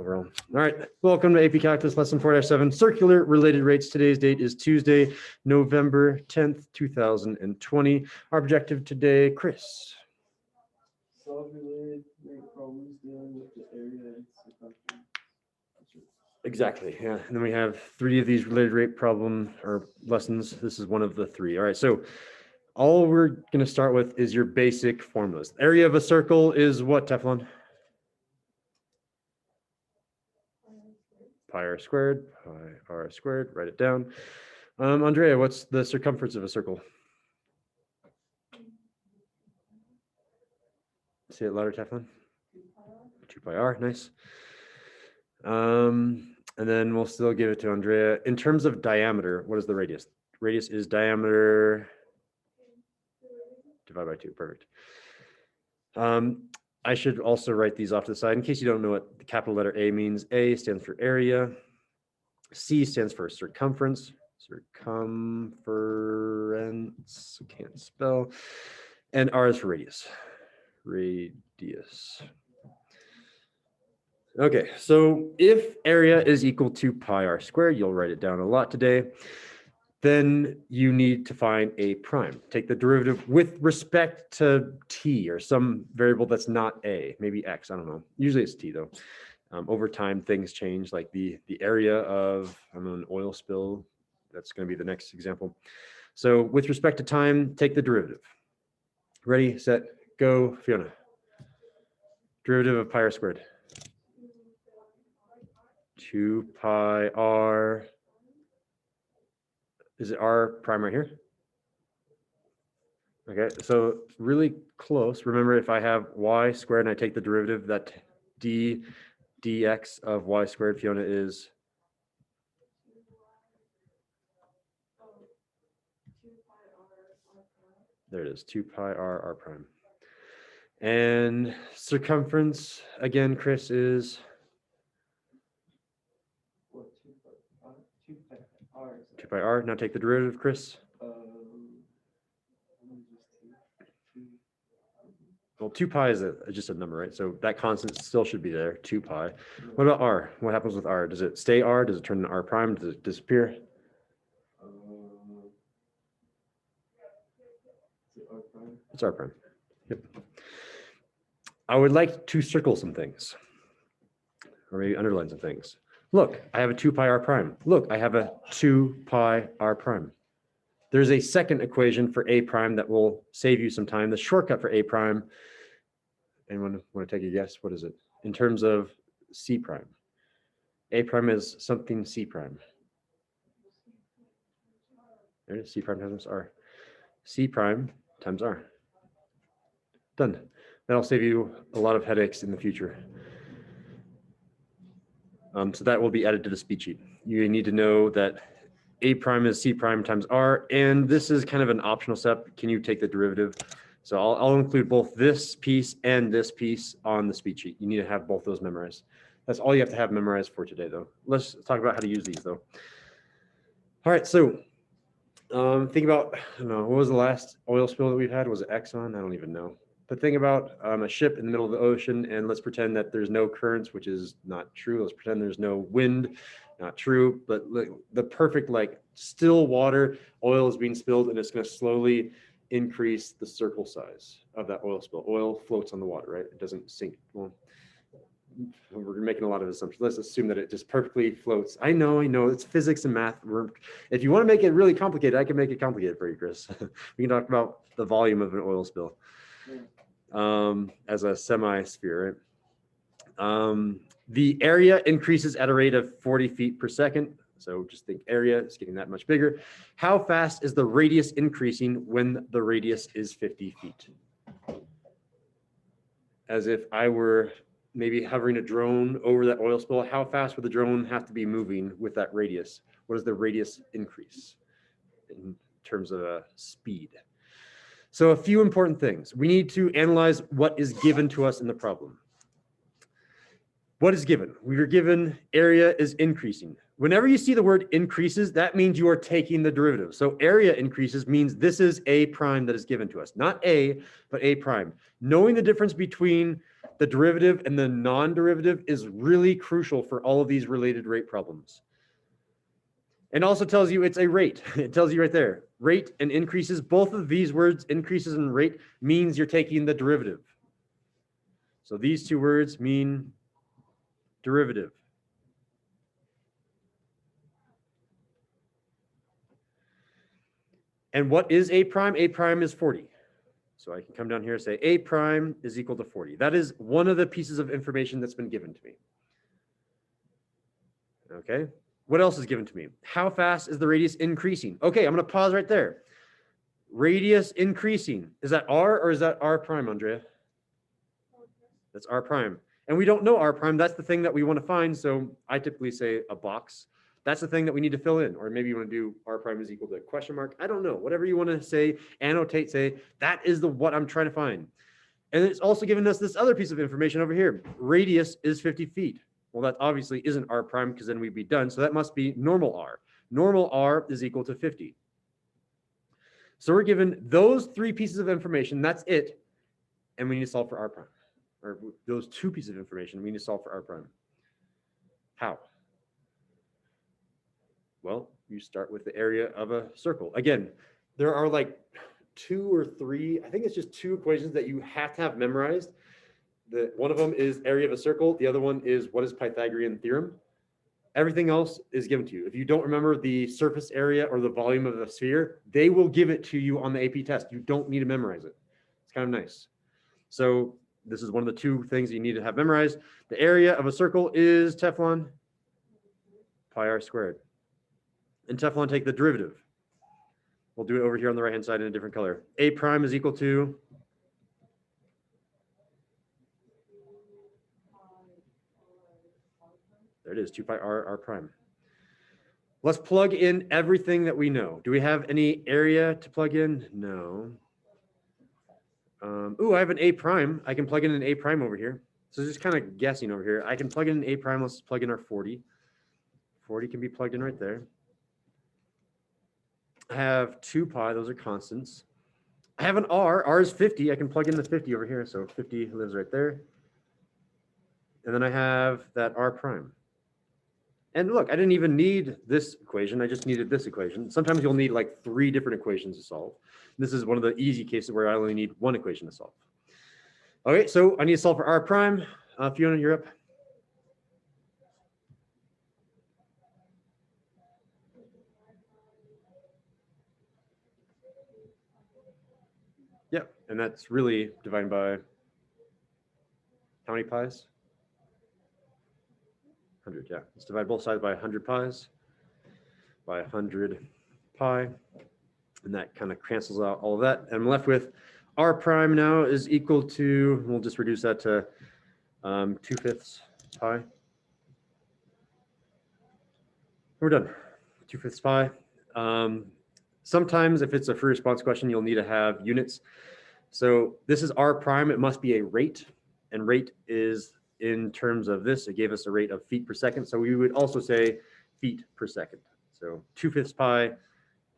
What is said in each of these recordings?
we're on. All right, welcome to AP Calculus Lesson 4-7, Circular Related Rates. Today's date is Tuesday, November 10th, 2020. Our objective today, Chris. Solve related rate problems dealing with the area and circumference. Exactly, yeah. And then we have 3 of these related rate problem or lessons. This is one of the 3. All right, so all we're going to start with is your basic formulas. Area of a circle is what, Teflon? Pi r squared, write it down. Andrea, what's the circumference of a circle? Say it louder, Teflon. 2 pi r, nice. And then we'll still give it to Andrea. In terms of diameter, what is the radius? Radius is diameter divided by 2, perfect. I should also write these off to the side in case you don't know what the capital letter A means. A stands for area. C stands for circumference. Circumference, can't spell. And R is for radius. Radius. Okay, so if area is equal to pi r squared, you'll write it down a lot today. Then you need to find a prime. Take the derivative with respect to t or some variable that's not a, maybe x, I don't know. Usually it's t though. Over time, things change, like the area of, I don't know, an oil spill. That's going to be the next example. So with respect to time, take the derivative. Ready, set, go, Fiona. Derivative of pi r squared. 2 pi r. Is it r prime right here? Okay, so really close. Remember, if I have y squared and I take the derivative, that dx of y squared, Fiona, is there it is, 2 pi r prime. And circumference, again, Chris, is 2 pi r. Now take the derivative, Chris. Well, 2 pi is just a number, right? So that constant still should be there, 2 pi. What about r? What happens with r? Does it stay r? Does it turn to r prime? Does it disappear? It's r prime. Yep. I would like to circle some things, or maybe underline some things. Look, I have a 2 pi r prime. Look, I have a 2 pi r prime. There's a second equation for a prime that will save you some time. The shortcut for a prime, anyone want to take a guess? What is it? In terms of c prime. A prime is something c prime. There it is, c prime times r. C prime times r. Done. That'll save you a lot of headaches in the future. So that will be added to the speed sheet. You need to know that a prime is c prime times r, and this is kind of an optional step. Can you take the derivative? So I'll include both this piece and this piece on the speed sheet. You need to have both those memorized. That's all you have to have memorized for today, though. Let's talk about how to use these, though. All right, so think about, I don't know, what was the last oil spill that we've had? Was it Exxon? I don't even know. But think about a ship in the middle of the ocean, and let's pretend that there's no currents, which is not true. Let's pretend there's no wind, not true. But the perfect, like, still water, oil is being spilled, and it's going to slowly increase the circle size of that oil spill. Oil floats on the water, right? It doesn't sink. Well, we're making a lot of assumptions. Let's assume that it just perfectly floats. I know, it's physics and math. If you want to make it really complicated, I can make it complicated for you, Chris. We can talk about the volume of an oil spill as a semi-sphere, right? The area increases at a rate of 40 feet per second. So just think area is getting that much bigger. How fast is the radius increasing when the radius is 50 feet? As if I were maybe hovering a drone over that oil spill, how fast would the drone have to be moving with that radius? What is the radius increase in terms of speed? So a few important things. We need to analyze what is given to us in the problem. What is given? We are given area is increasing. Whenever you see the word increases, that means you are taking the derivative. So area increases means this is a prime that is given to us. Not a, but a prime. Knowing the difference between the derivative and the non-derivative is really crucial for all of these related rate problems. And also tells you it's a rate. It tells you right there. Rate and increases, both of these words, increases and rate, means you're taking the derivative. So these two words mean derivative. And what is a prime? A prime is 40. So I can come down here and say a prime is equal to 40. That is one of the pieces of information that's been given to me. Okay. What else is given to me? How fast is the radius increasing? Okay, I'm going to pause right there. Radius increasing. Is that r or is that r prime, Andrea? That's r prime. And we don't know r prime. That's the thing that we want to find. So I typically say a box. That's the thing that we need to fill in. Or maybe you want to do r prime is equal to question mark. I don't know. Whatever you want to say, annotate, say, that is what I'm trying to find. And it's also given us this other piece of information over here. Radius is 50 feet. Well, that obviously isn't r prime because then we'd be done. So that must be normal r. Normal r is equal to 50. So we're given those three pieces of information. That's it. And we need to solve for r prime. Or those two pieces of information, we need to solve for r prime. How? Well, you start with the area of a circle. Again, there are like 2 or 3, I think it's just 2 equations that you have to have memorized. One of them is area of a circle. The other one is what is Pythagorean theorem. Everything else is given to you. If you don't remember the surface area or the volume of a sphere, they will give it to you on the AP test. You don't need to memorize it. It's kind of nice. So this is one of the 2 things you need to have memorized. The area of a circle is Teflon, pi r squared. In Teflon, take the derivative. We'll do it over here on the right-hand side in a different color. A prime is equal to there it is, 2 pi r prime. Let's plug in everything that we know. Do we have any area to plug in? No. Ooh, I have an a prime. I can plug in an a prime over here. So just kind of guessing over here. I can plug in an a prime. Let's plug in our 40. 40 can be plugged in right there. I have 2 pi. Those are constants. I have an r. R is 50. I can plug in the 50 over here. So 50 lives right there. And then I have that r prime. And look, I didn't even need this equation. I just needed this equation. Sometimes you'll need like 3 different equations to solve. This is one of the easy cases where I only need 1 equation to solve. Okay, so I need to solve for r prime. Fiona, you're up. Yeah, and that's really divided by how many pies? 100, yeah. Let's divide both sides by 100 pies by 100 pi. And that kind of cancels out all of that. And I'm left with r prime now is equal to, we'll just reduce that to 2/5 pi. We're done. 2/5 pi. Sometimes if it's a free response question, you'll need to have units. So this is r prime. It must be a rate. And rate is in terms of this. It gave us a rate of feet per second. So we would also say feet per second. So 2/5 pi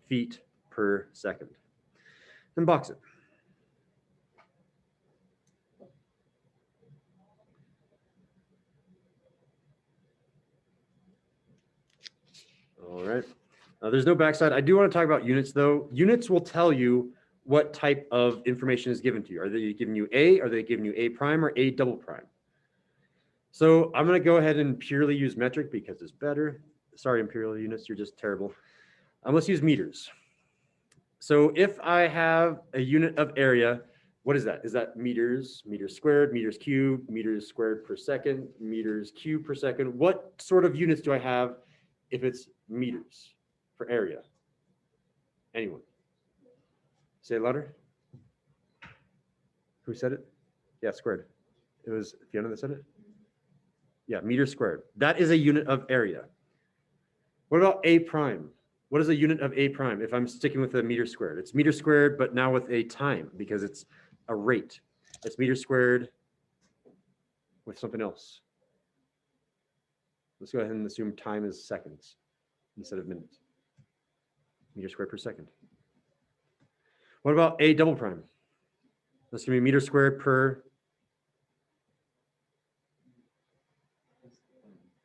feet per second. And box it. All right. There's no backside. I do want to talk about units though. Units will tell you what type of information is given to you. Are they giving you A? Are they giving you A prime or A double prime? So I'm going to go ahead and purely use metric because it's better. Sorry, imperial units, you're just terrible. Let's use meters. So if I have a unit of area, what is that? Is that meters, meters squared, meters cubed, meters squared per second, meters cubed per second? What sort of units do I have if it's meters for area? Anyone? Say it louder. Who said it? Yeah, squared. It was Fiona that said it? Yeah, meters squared. That is a unit of area. What about A prime? What is a unit of A prime if I'm sticking with a meter squared? It's meter squared, but now with a time because it's a rate. It's meter squared with something else. Let's go ahead and assume time is seconds instead of minutes. Meter squared per second. What about A double prime? That's going to be meter squared per.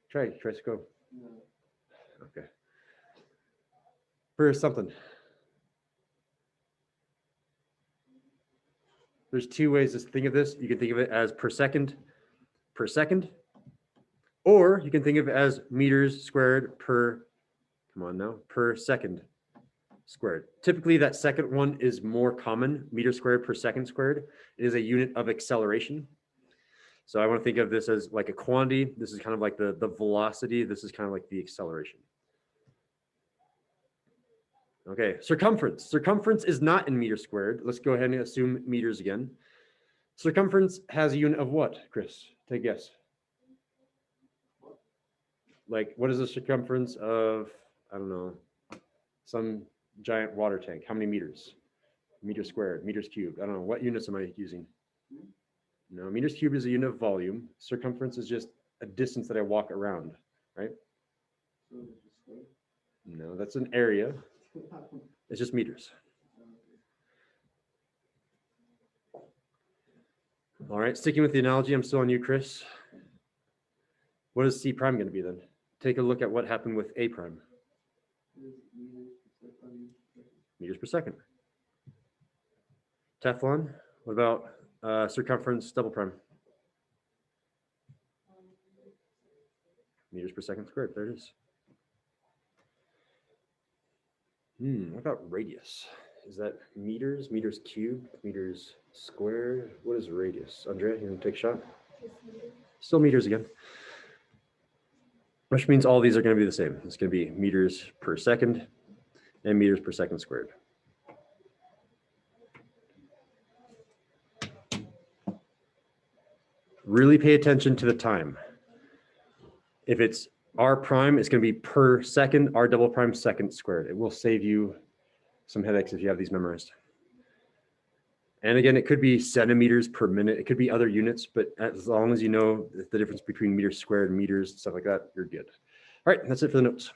Try to go. No. Okay. Per something. There's two ways to think of this. You can think of it as per second, or you can think of it as meters squared per, come on now, per second squared. Typically that second one is more common, meter squared per second squared. It is a unit of acceleration. So I want to think of this as like a quantity. This is kind of like the velocity. This is kind of like the acceleration. Okay, circumference. Circumference is not in meters squared. Let's go ahead and assume meters again. Circumference has a unit of what, Chris? Take a guess. Like, what is the circumference of, I don't know, some giant water tank? How many meters? Meters squared, meters cubed. I don't know. What units am I using? No, meters cubed is a unit of volume. Circumference is just a distance that I walk around, right? No, that's an area. It's just meters. All right, sticking with the analogy, I'm still on you, Chris. What is C prime going to be then? Take a look at what happened with A prime. Meters per second. Teflon, what about circumference double prime? Meters per second squared, there it is. What about radius? Is that meters, meters cubed, meters squared? What is radius? Andrea, you want to take a shot? Still meters again. Which means all these are going to be the same. It's going to be meters per second and meters per second squared. Really pay attention to the time. If it's R prime, it's going to be per second, R double prime second squared. It will save you some headaches if you have these memorized. And again, it could be centimeters per minute. It could be other units, but as long as you know the difference between meters squared and meters, stuff like that, you're good. All right, that's it for the notes.